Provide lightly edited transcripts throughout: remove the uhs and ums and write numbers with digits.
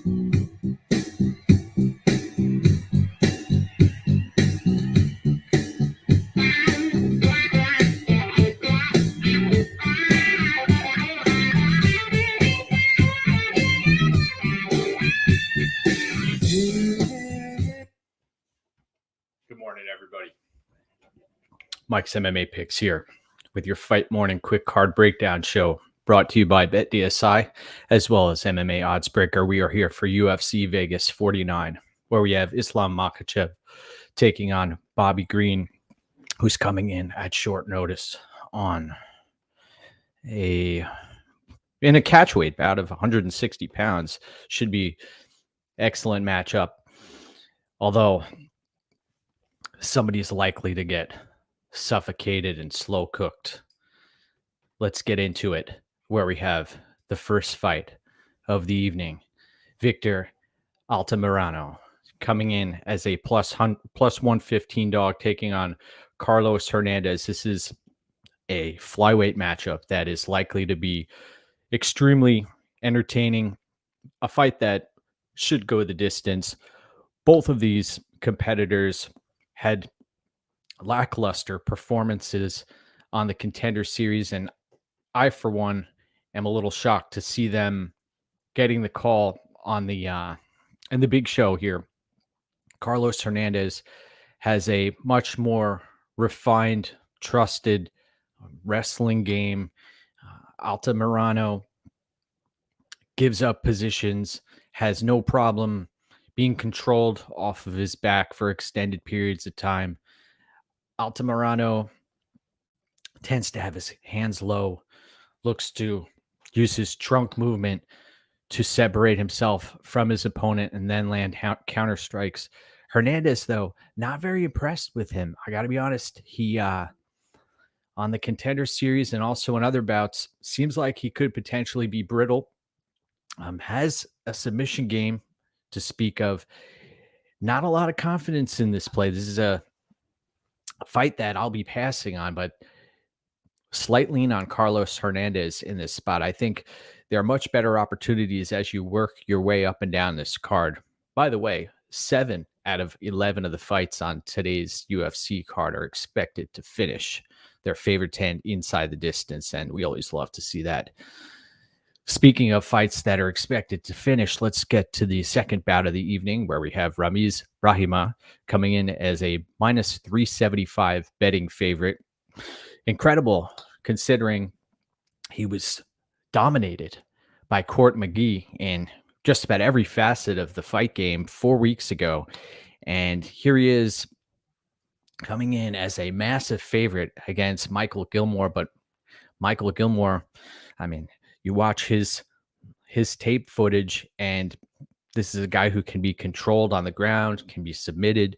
Good morning, everybody. Mike's MMA Picks here with your Fight Morning Quick Card Breakdown show brought to you by BetDSI as well as MMA Oddsbreaker. We are here for UFC Vegas 49, where we have Islam Makhachev taking on Bobby Green, who's coming in at short notice in a catchweight bout of 160 pounds. Should be excellent matchup, although somebody's likely to get suffocated and slow cooked. Let's get into it, where we have the first fight of the evening. Victor Altamirano coming in as a plus 115 dog, taking on Carlos Hernandez. This is a flyweight matchup that is likely to be extremely entertaining, a fight that should go the distance. Both of these competitors had lackluster performances on the Contender Series, and I, for one, am a little shocked to see them getting the call on the big show here. Carlos Hernandez has a much more refined, trusted wrestling game. Altamirano gives up positions, has no problem being controlled off of his back for extended periods of time. Altamirano tends to have his hands low, looks to use his trunk movement to separate himself from his opponent and then land counter strikes. Hernandez, though, not very impressed with him. I got to be honest. He, on the Contender Series and also in other bouts, seems like he could potentially be brittle. Has a submission game to speak of. Not a lot of confidence in this play. This is a fight that I'll be passing on, but slight lean on Carlos Hernandez in this spot. I think there are much better opportunities as you work your way up and down this card. By the way, 7 out of 11 of the fights on today's UFC card are expected to finish their favorite 10 inside the distance, and we always love to see that. Speaking of fights that are expected to finish, let's get to the second bout of the evening, where we have Ramiz Brahimaj coming in as a minus 375 betting favorite. Incredible, considering he was dominated by Court McGee in just about every facet of the fight game 4 weeks ago. And here he is coming in as a massive favorite against Micheal Gillmore. But Micheal Gillmore, I mean, you watch his tape footage, and this is a guy who can be controlled on the ground, can be submitted.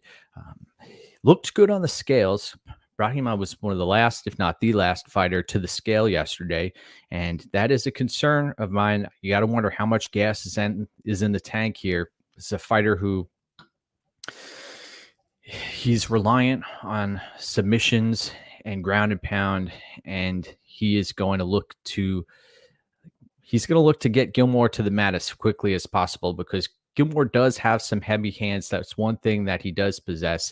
Looked good on the scales. Brahimaj was one of the last, if not the last, fighter to the scale yesterday, and that is a concern of mine. You got to wonder how much gas is in the tank here. This is a fighter who he's reliant on submissions and ground and pound, and he's going to look to get Gillmore to the mat as quickly as possible, because Gillmore does have some heavy hands. That's one thing that he does possess.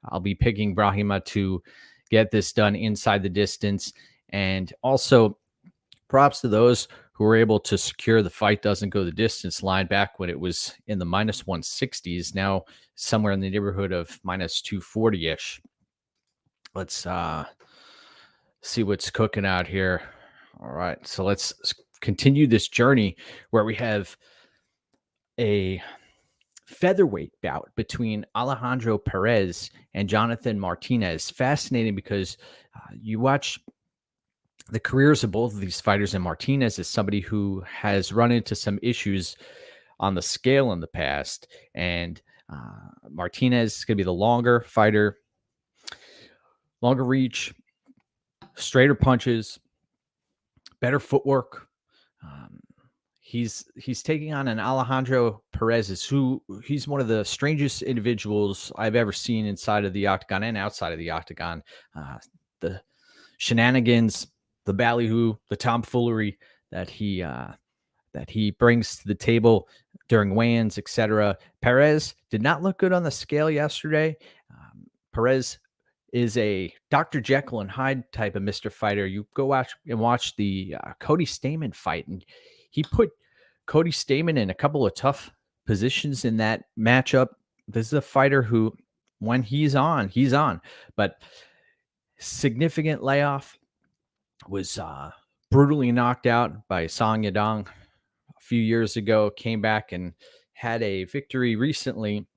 I'll be picking Brahimaj to get this done inside the distance. And also props to those who were able to secure the fight doesn't go the distance line back when it was in the minus 160s, now somewhere in the neighborhood of minus 240-ish. Let's see what's cooking out here. All right, so let's continue this journey where we have a featherweight bout between Alejandro Perez and Jonathan Martinez. Fascinating, because you watch the careers of both of these fighters, and Martinez is somebody who has run into some issues on the scale in the past, and Martinez is going to be the longer fighter, longer reach, straighter punches, better footwork. He's taking on an Alejandro Perez, who he's one of the strangest individuals I've ever seen inside of the octagon and outside of the octagon. The shenanigans, the ballyhoo, the tomfoolery that he brings to the table during weigh-ins, etc. Perez did not look good on the scale yesterday. Perez is a Dr. Jekyll and Hyde type of Mr. Fighter. You go watch the Cody Stamann fight, and he put Cody Stamann in a couple of tough positions in that matchup. This is a fighter who, when he's on, he's on. But significant layoff, was brutally knocked out by Song Yadong a few years ago, came back and had a victory recently.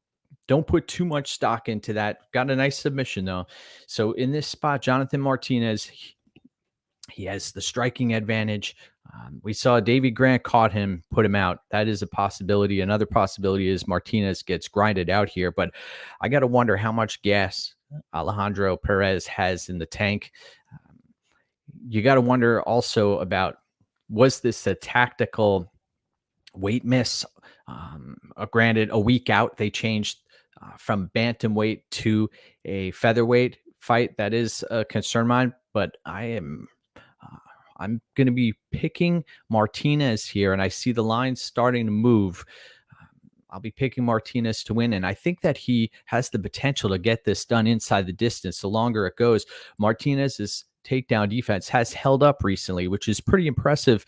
Don't put too much stock into that. Got a nice submission, though. So in this spot, Jonathan Martinez, he has the striking advantage. We saw Davey Grant caught him, put him out. That is a possibility. Another possibility is Martinez gets grinded out here. But I got to wonder how much gas Alejandro Perez has in the tank. You got to wonder also about, was this a tactical weight miss? Granted, a week out, they changed from bantamweight to a featherweight fight. That is a concern of mine, but I'm going to be picking Martinez here, and I see the line starting to move. I'll be picking Martinez to win, and I think that he has the potential to get this done inside the distance. The longer it goes, Martinez's takedown defense has held up recently, which is pretty impressive,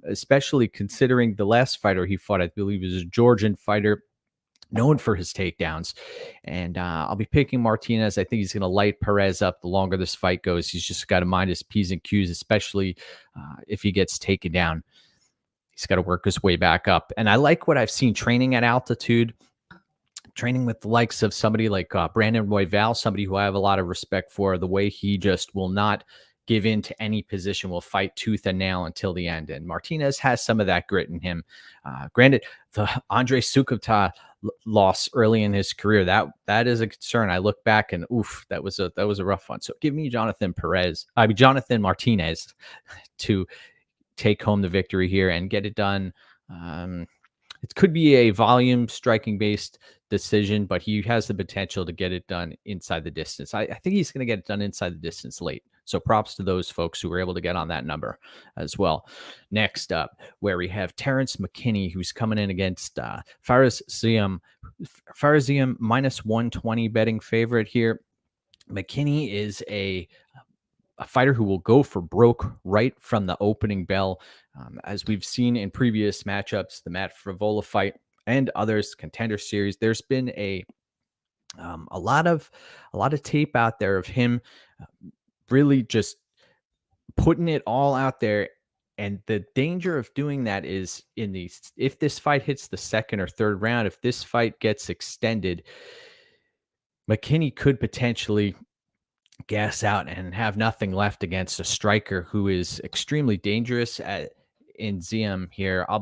especially considering the last fighter he fought, I believe, is a Georgian fighter known for his takedowns. And I'll be picking Martinez. I think he's going to light Perez up the longer this fight goes. He's just got to mind his P's and Q's, especially if he gets taken down. He's got to work his way back up. And I like what I've seen training at altitude, training with the likes of somebody like Brandon Royval, somebody who I have a lot of respect for, the way he just will not give in to any position, will fight tooth and nail until the end. And Martinez has some of that grit in him. Granted, the Andre Sukhavta loss early in his career, that is a concern. I look back and oof, that was a rough one. So give me Jonathan Martinez to take home the victory here and get it done. It could be a volume striking based decision, but he has the potential to get it done inside the distance. I think he's going to get it done inside the distance late. So props to those folks who were able to get on that number as well. Next up, where we have Terrance McKinney, who's coming in against Faraziem. Faraziem minus 120 betting favorite here. McKinney is a fighter who will go for broke right from the opening bell. As we've seen in previous matchups, the Matt Frivola fight and others, Contender Series, there's been a lot of tape out there of him really just putting it all out there. And the danger of doing that is if this fight hits the second or third round, if this fight gets extended, McKinney could potentially gas out and have nothing left against a striker who is extremely dangerous in Ziem here. I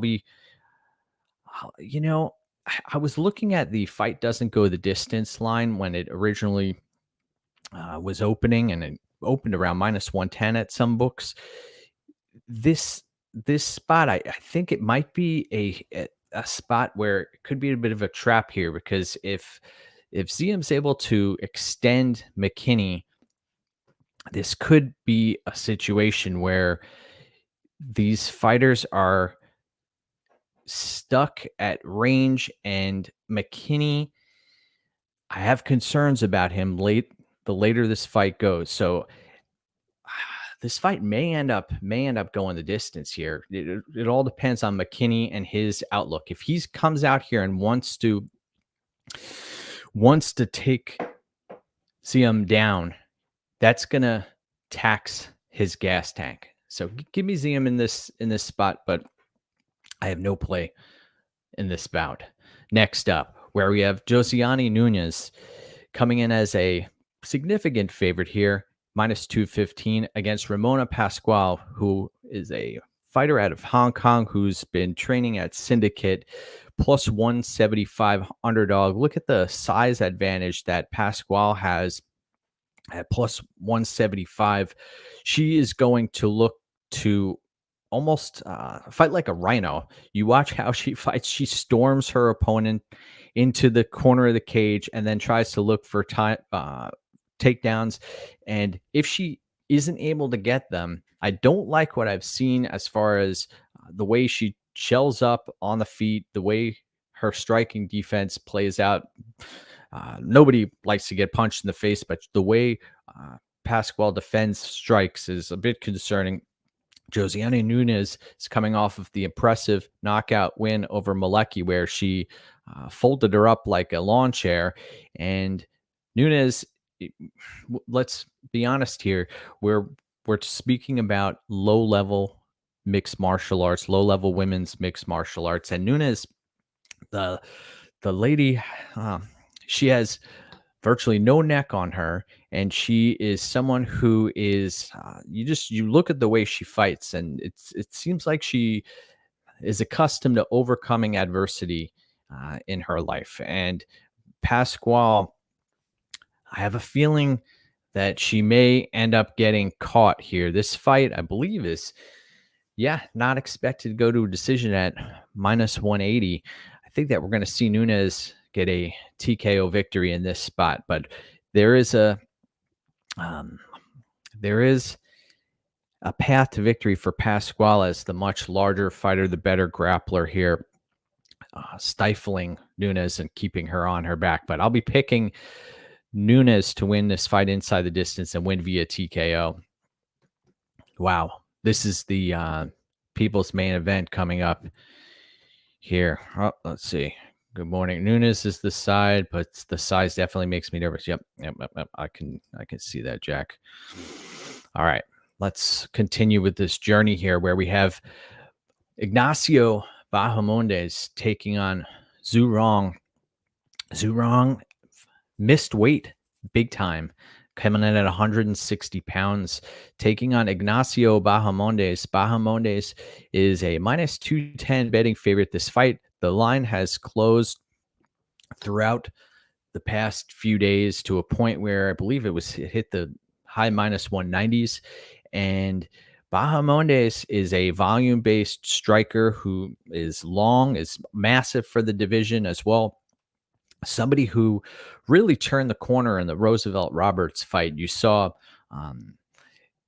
was looking at the fight doesn't go the distance line when it originally was opening, and it opened around minus 110 at some books. This spot, I think it might be a spot where it could be a bit of a trap here, because if Ziem's able to extend McKinney, this could be a situation where these fighters are stuck at range, and McKinney, I have concerns about him the later this fight goes. So this fight may end up going the distance here. It all depends on McKinney and his outlook. If he comes out here and wants to take Ziem down, that's gonna tax his gas tank. So give me Ziem in this spot, but I have no play in this bout. Next up, where we have Josiane Nunes coming in as a significant favorite here, minus 215 against Ramona Pascual, who is a fighter out of Hong Kong who's been training at Syndicate, plus 175 underdog. Look at the size advantage that Pascual has at plus 175. She is going to look to almost fight like a rhino. You watch how she fights. She storms her opponent into the corner of the cage and then tries to look for takedowns. And if she isn't able to get them, I don't like what I've seen as far as the way she shells up on the feet, the way her striking defense plays out. Nobody likes to get punched in the face, but the way Pascual defends strikes is a bit concerning. Josiane Nunes is coming off of the impressive knockout win over Malecki, where she folded her up like a lawn chair. And Nunes, let's be honest here, we're speaking about low-level mixed martial arts, low-level women's mixed martial arts. And Nunes, the lady, she has virtually no neck on her, and she is someone who is you look at the way she fights, and it seems like she is accustomed to overcoming adversity in her life. And Pascual, I have a feeling that she may end up getting caught here. This fight, I believe, is not expected to go to a decision at -180. I think that we're going to see Nunes get a TKO victory in this spot, but there is a path to victory for Pascual as the much larger fighter, the better grappler here, stifling Nunes and keeping her on her back. But I'll be picking Nunes to win this fight inside the distance and win via TKO. Wow. This is the people's main event coming up here. Oh, let's see. Good morning. Nunes is the side, but the size definitely makes me nervous. Yep. I can see that, Jack. All right. Let's continue with this journey here where we have Ignacio Bahamondes taking on Zhu Rong. Zhu Rong missed weight big time, coming in at 160 pounds, taking on Ignacio Bahamondes. Bahamondes is a -210 betting favorite. This fight, the line has closed throughout the past few days to a point where I believe it hit the high -190s. And Bahamondes is a volume-based striker who is long, is massive for the division as well. Somebody who really turned the corner in the Roosevelt Roberts fight. You saw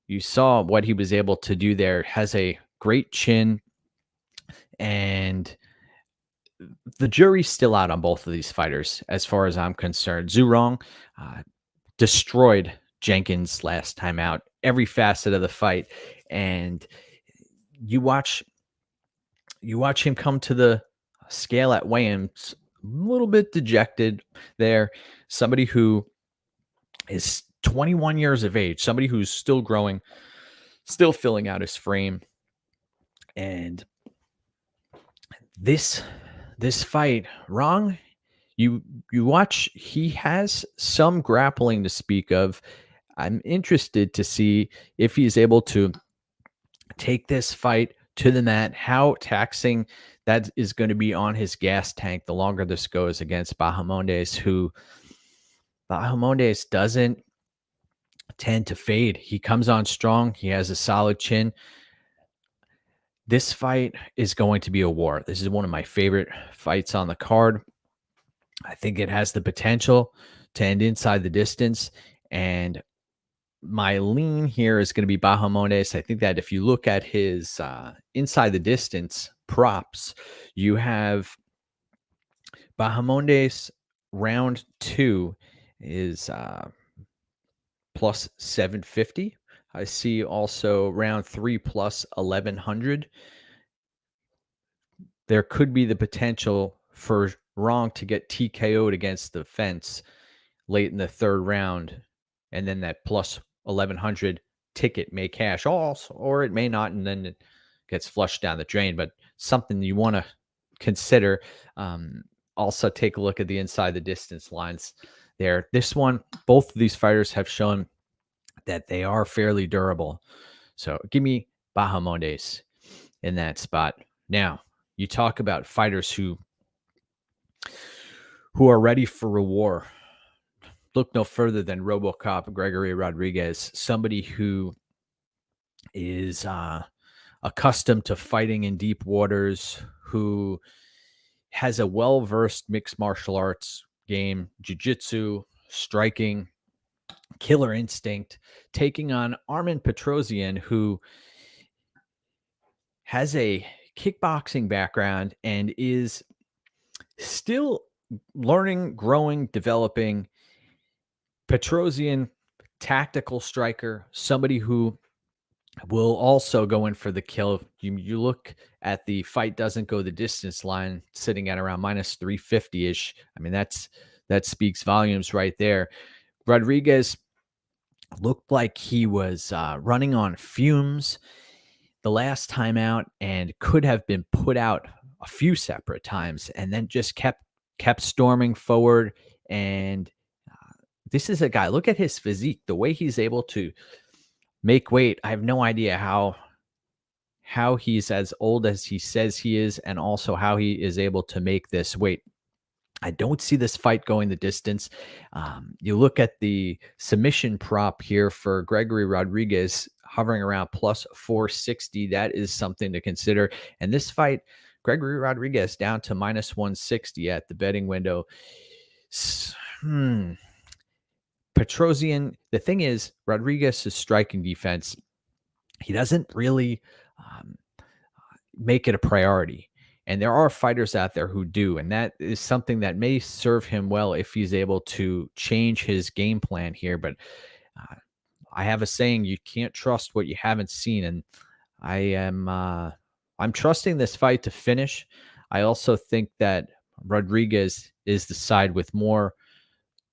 what he was able to do there. Has a great chin, and the jury's still out on both of these fighters as far as I'm concerned. Zhu Rong destroyed Jenkins last time out, every facet of the fight, and you watch him come to the scale at weigh-ins a little bit dejected there. Somebody who is 21 years of age, somebody who's still growing, still filling out his frame. And this fight, Rong, you watch, he has some grappling to speak of. I'm interested to see if he's able to take this fight to the mat, how taxing that is going to be on his gas tank the longer this goes against Bahamondes, who Bahamondes doesn't tend to fade. He comes on strong. He has a solid chin. This fight is going to be a war. This is one of my favorite fights on the card. I think it has the potential to end inside the distance, and my lean here is going to be Bahamondes. I think that if you look at his inside the distance props, you have Bahamondes round 2 is plus 750. I see also round 3 plus 1100. There could be the potential for Rong to get TKO'd against the fence late in the third round, and then that plus 1100 ticket may cash also, or it may not, and then it gets flushed down the drain. But something you want to consider. Also take a look at the inside the distance lines there. This one, both of these fighters have shown that they are fairly durable. So give me Bahamondes in that spot. Now, you talk about fighters who are ready for a war. Look no further than RoboCop Gregory Rodrigues, somebody who is accustomed to fighting in deep waters, who has a well-versed mixed martial arts game, jiu-jitsu, striking, killer instinct, taking on Armen Petrosyan, who has a kickboxing background and is still learning, growing, developing. Petrosyan, tactical striker, somebody who will also go in for the kill. You look at the fight doesn't go the distance line, sitting at around minus 350-ish. I mean, that speaks volumes right there. Rodrigues looked like he was running on fumes the last time out and could have been put out a few separate times, and then just kept storming forward. And this is a guy, look at his physique, the way he's able to make weight. I have no idea how he's as old as he says he is, and also how he is able to make this weight. I don't see this fight going the distance. You look at the submission prop here for Gregory Rodrigues, hovering around plus 460. That is something to consider. And this fight, Gregory Rodrigues down to minus 160 at the betting window. Petrosyan, the thing is, Rodrigues' striking defense, he doesn't really make it a priority. And there are fighters out there who do, and that is something that may serve him well if he's able to change his game plan here. But I have a saying, you can't trust what you haven't seen, and I'm trusting this fight to finish. I also think that Rodrigues is the side with more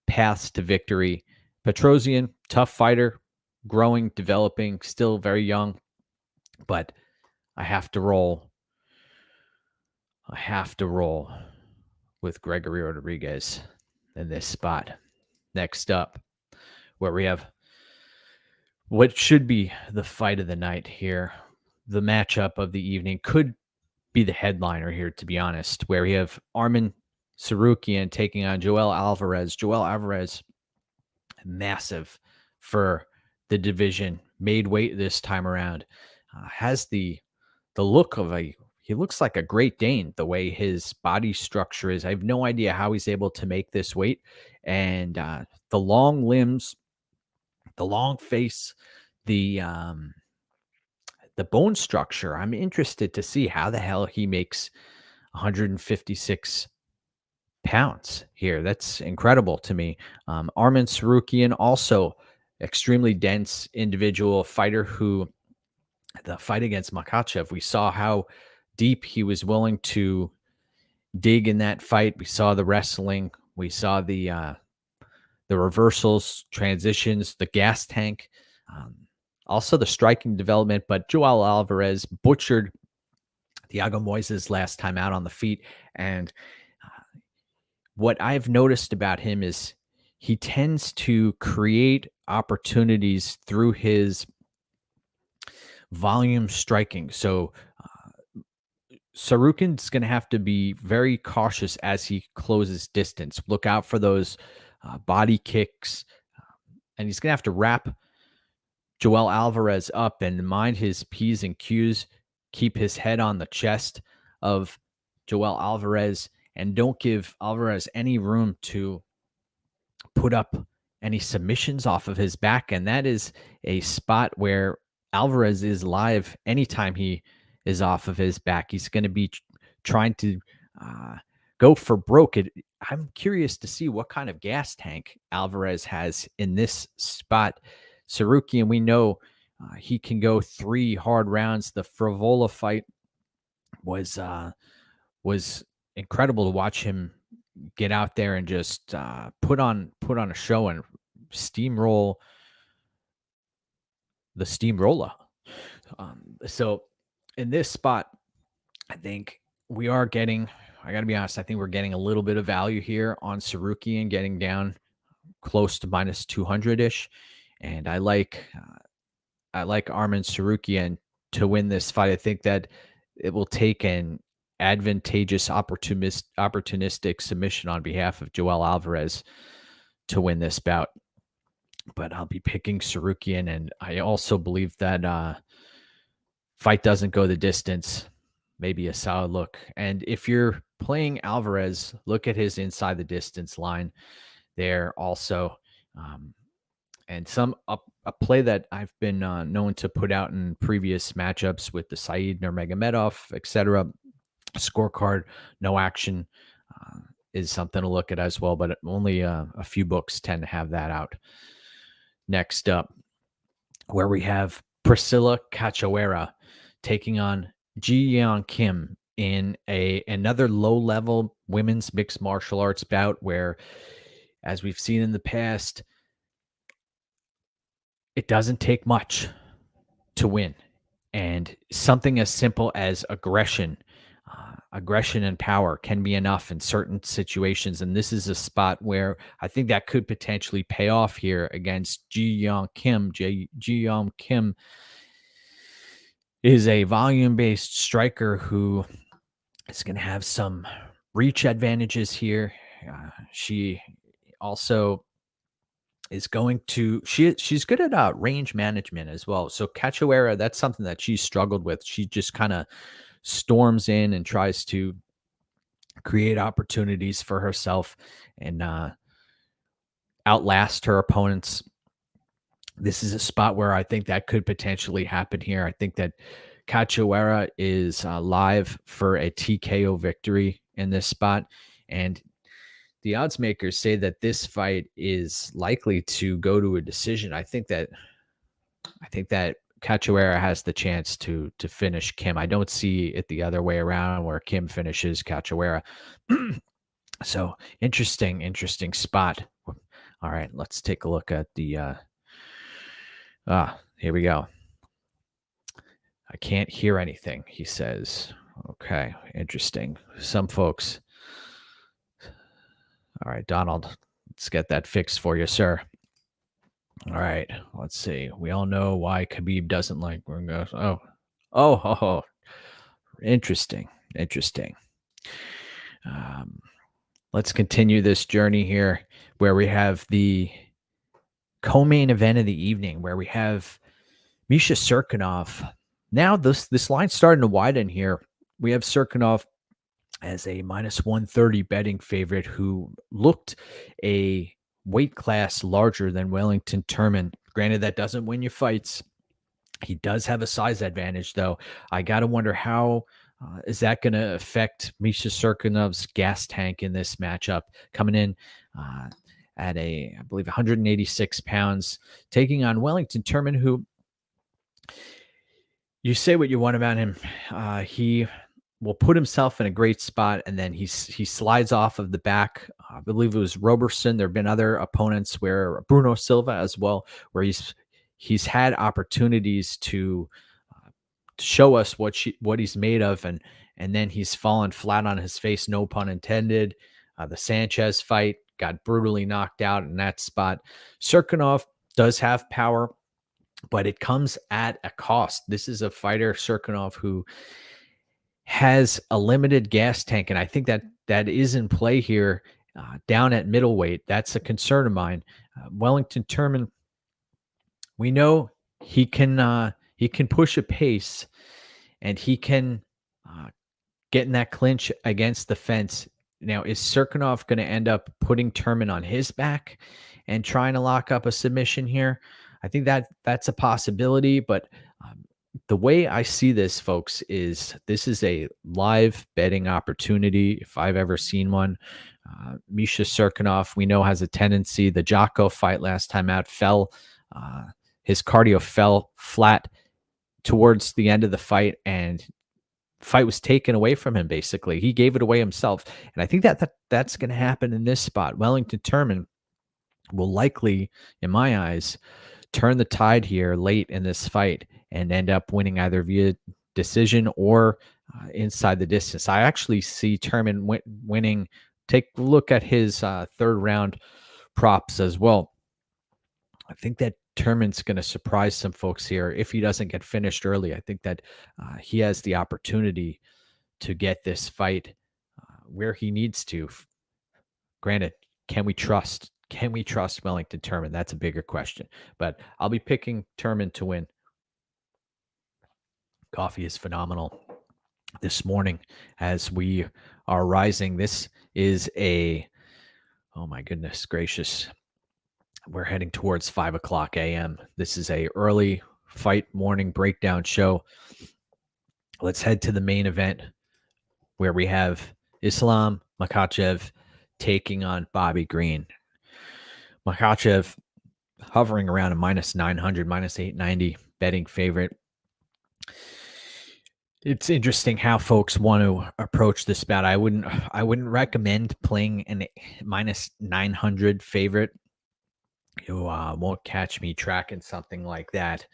paths to victory. Petrosyan, tough fighter, growing, developing, still very young, but I have to roll with Gregory Rodrigues in this spot. Next up, where we have what should be the fight of the night here. The matchup of the evening could be the headliner here, to be honest, where we have Armen Tsarukyan taking on Joel Alvarez. Joel Alvarez, massive for the division, made weight this time around. Has the look of he looks like a Great Dane, the way his body structure is. I have no idea how he's able to make this weight. And the long limbs, the long face, the bone structure. I'm interested to see how the hell he makes 156 pounds here. That's incredible to me. Armen Tsarukyan, also extremely dense individual, fighter who, the fight against Makhachev, we saw how deep he was willing to dig in that fight. We saw the wrestling. We saw the reversals, transitions, the gas tank, also the striking development. But Joel Alvarez butchered Thiago Moises last time out on the feet. And what I've noticed about him is he tends to create opportunities through his volume striking. So Tsarukyan's going to have to be very cautious as he closes distance. Look out for those body kicks. And he's going to have to wrap Joel Alvarez up and mind his P's and Q's. Keep his head on the chest of Joel Alvarez and don't give Alvarez any room to put up any submissions off of his back. And that is a spot where Alvarez is live anytime he is off of his back. He's going to be trying to go for broke. I'm curious to see what kind of gas tank Alvarez has in this spot. Tsarukyan, we know he can go 3 hard rounds. The Frivola fight was incredible to watch him get out there and just put on a show and steamroll the steamroller. So in this spot, I think we are getting, I got to be honest, I think we're getting a little bit of value here on Tsarukyan, getting down close to minus 200-ish. And I like Armen Tsarukyan to win this fight. I think that it will take an advantageous opportunistic submission on behalf of Joel Alvarez to win this bout. But I'll be picking Tsarukyan, and I also believe that fight doesn't go the distance. Maybe a solid look. And if you're playing Alvarez, look at his inside the distance line there also. And a play that I've been known to put out in previous matchups with the Saeed Nurmagomedov, etc. Scorecard, no action is something to look at as well, but only a few books tend to have that out. Next up, where we have Priscilla Cachoeira taking on Ji-Yeon Kim in another low-level women's mixed martial arts bout where, as we've seen in the past, it doesn't take much to win. And something as simple as aggression and power can be enough in certain situations. And this is a spot where I think that could potentially pay off here against Ji-Yeon Kim. Ji-Yeon Kim is a volume-based striker who is going to have some reach advantages here. She also is going to she's good at range management as well. So Cachoeira, that's something that she's struggled with. She just kind of storms in and tries to create opportunities for herself and outlast her opponents. This is a spot where I think that could potentially happen here. I think that Cachoeira is live for a TKO victory in this spot, and the odds makers say that this fight is likely to go to a decision. I think that Cachoeira has the chance to finish Kim. I don't see it the other way around where Kim finishes Cachoeira. So interesting spot. All right, let's take a look at the here we go. I can't hear anything, he says. Okay, interesting. Some folks. All right, Donald, let's get that fixed for you, sir. All right, let's see. We all know why Khabib doesn't like Ringos. Oh, interesting. Let's continue this journey here where we have the co-main event of the evening, where we have Misha Cirkunov. Now this line's starting to widen here. We have Cirkunov as a minus 130 betting favorite who looked a weight class larger than Wellington Turman. Granted, that doesn't win you fights. He does have a size advantage, though. I got to wonder how is that going to affect Misha Cirkunov's gas tank in this matchup, coming in at I believe, 186 pounds, taking on Wellington Turman, who you say what you want about him. He will put himself in a great spot, and then he slides off of the back. I believe it was Roberson. There have been other opponents where Bruno Silva as well, where he's had opportunities to show us what he's made of, and then he's fallen flat on his face, no pun intended. The Sanchez fight got brutally knocked out in that spot. Cirkunov does have power, but it comes at a cost. This is a fighter, Cirkunov, who has a limited gas tank, and I think that is in play here down at middleweight. That's a concern of mine. Wellington Turman, we know he can push a pace, and he can get in that clinch against the fence. Now, is Cirkunov going to end up putting Turman on his back and trying to lock up a submission here? I think that's a possibility, but the way I see this, folks, is this is a live betting opportunity if I've ever seen one. Misha Cirkunov, we know, has a tendency. The Jocko fight last time out his cardio fell flat towards the end of the fight, and fight was taken away from him. Basically, he gave it away himself, and I think that's going to happen in this spot. Wellington Turman will likely, in my eyes, turn the tide here late in this fight and end up winning either via decision or inside the distance. I actually see Turman winning. Take a look at his third round props as well. I think that Turman's going to surprise some folks here if he doesn't get finished early. I think that he has the opportunity to get this fight where he needs to. Granted, can we trust Wellington Turman? That's a bigger question. But I'll be picking Turman to win. Coffee is phenomenal this morning as we are rising. This is oh my goodness gracious. We're heading towards 5:00 a.m. This is a early fight morning breakdown show. Let's head to the main event where we have Islam Makhachev taking on Bobby Green. Makhachev hovering around a minus 900, minus 890 betting favorite. It's interesting how folks want to approach this bout. I wouldn't recommend playing an minus 900 favorite. You won't catch me tracking something like that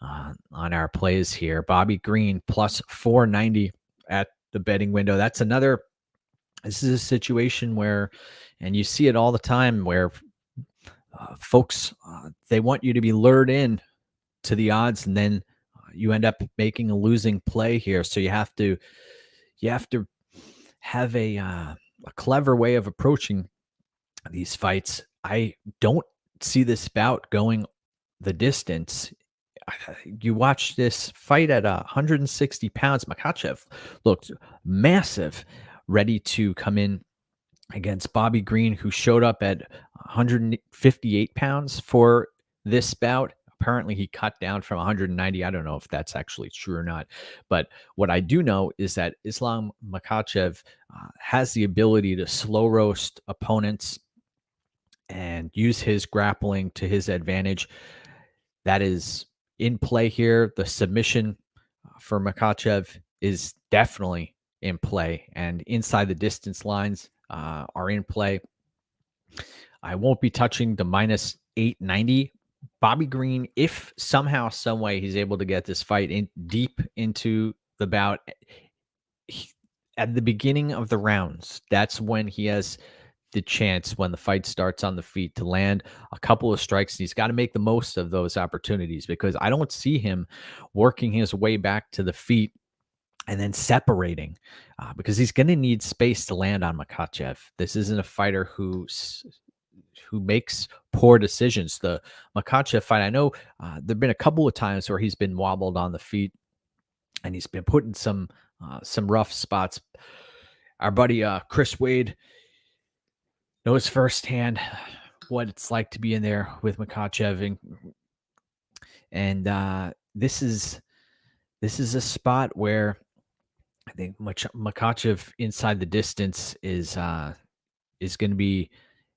on our plays here. Bobby Green plus 490 at the betting window. This is a situation where, and you see it all the time, where folks, they want you to be lured in to the odds, and then you end up making a losing play here. So you have to have a clever way of approaching these fights. I don't see this bout going the distance. You watch this fight at 160 pounds. Makhachev looked massive, ready to come in against Bobby Green, who showed up at 158 pounds for this bout. Apparently, he cut down from 190. I don't know if that's actually true or not. But what I do know is that Islam Makhachev has the ability to slow roast opponents and use his grappling to his advantage. That is in play here. The submission for Makhachev is definitely in play, and inside the distance lines are in play. I won't be touching the minus 890. Bobby Green, if somehow, some way he's able to get this fight in deep into the bout, at the beginning of the rounds, that's when he has the chance, when the fight starts on the feet, to land a couple of strikes. He's got to make the most of those opportunities, because I don't see him working his way back to the feet and then separating, because he's going to need space to land on Makhachev. This isn't a fighter who makes poor decisions. The Makhachev fight, I know there've been a couple of times where he's been wobbled on the feet and he's been put in some rough spots. Our buddy Chris Wade knows firsthand what it's like to be in there with Makhachev, and this is a spot where I think Makhachev inside the distance is going to be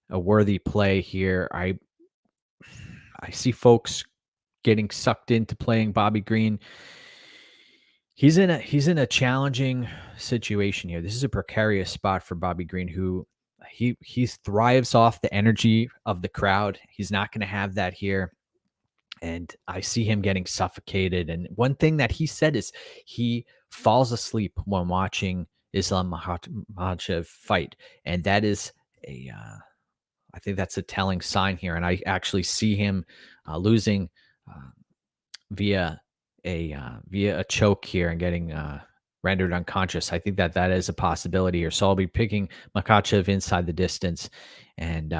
a worthy play here. I see folks getting sucked into playing Bobby Green. He's in a challenging situation here. This is a precarious spot for Bobby Green, who he thrives off the energy of the crowd. He's not going to have that here. And I see him getting suffocated. And one thing that he said is he falls asleep when watching Islam Makhachev fight. And that is I think that's a telling sign here. And I actually see him losing via a choke here and getting rendered unconscious. I think that is a possibility here. So I'll be picking Makhachev inside the distance. And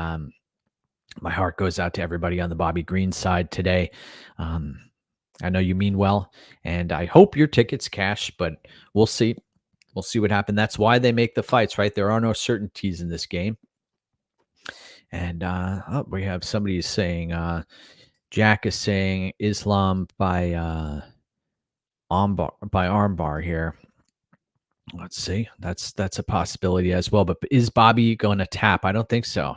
my heart goes out to everybody on the Bobby Green side today. I know you mean well, and I hope your tickets cash, but we'll see. We'll see what happens. That's why they make the fights, right? There are no certainties in this game. And we have somebody saying, Jack is saying Islam by armbar here. Let's see. That's a possibility as well. But is Bobby going to tap? I don't think so.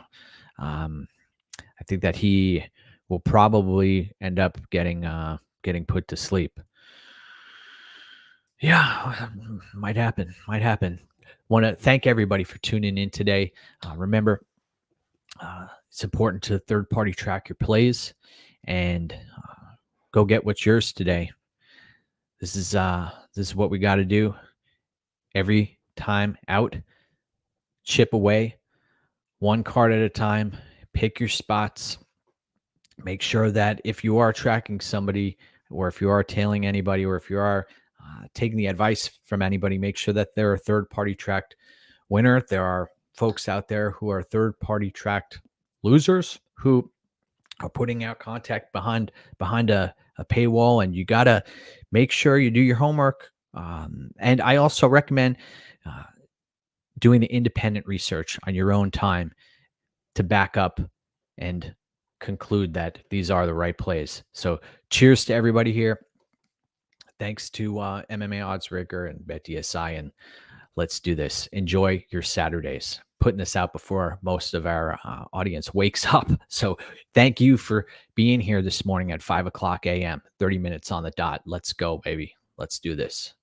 I think that he will probably end up getting put to sleep. Yeah, might happen. Want to thank everybody for tuning in today. Remember, it's important to third-party track your plays and go get what's yours today. This is what we got to do every time out. Chip away, one card at a time. Pick your spots. Make sure that if you are tracking somebody, or if you are tailing anybody, or if you are taking the advice from anybody, make sure that they're a third-party tracked winner. There are folks out there who are third-party tracked losers who are putting out content behind a paywall, and you got to make sure you do your homework. And I also recommend doing the independent research on your own time to back up and conclude that these are the right plays. So cheers to everybody here. Thanks to MMA Odds Rigger and BetDSI, and let's do this. Enjoy your Saturdays. Putting this out before most of our audience wakes up. So thank you for being here this morning at 5 o'clock a.m., 30 minutes on the dot. Let's go, baby. Let's do this.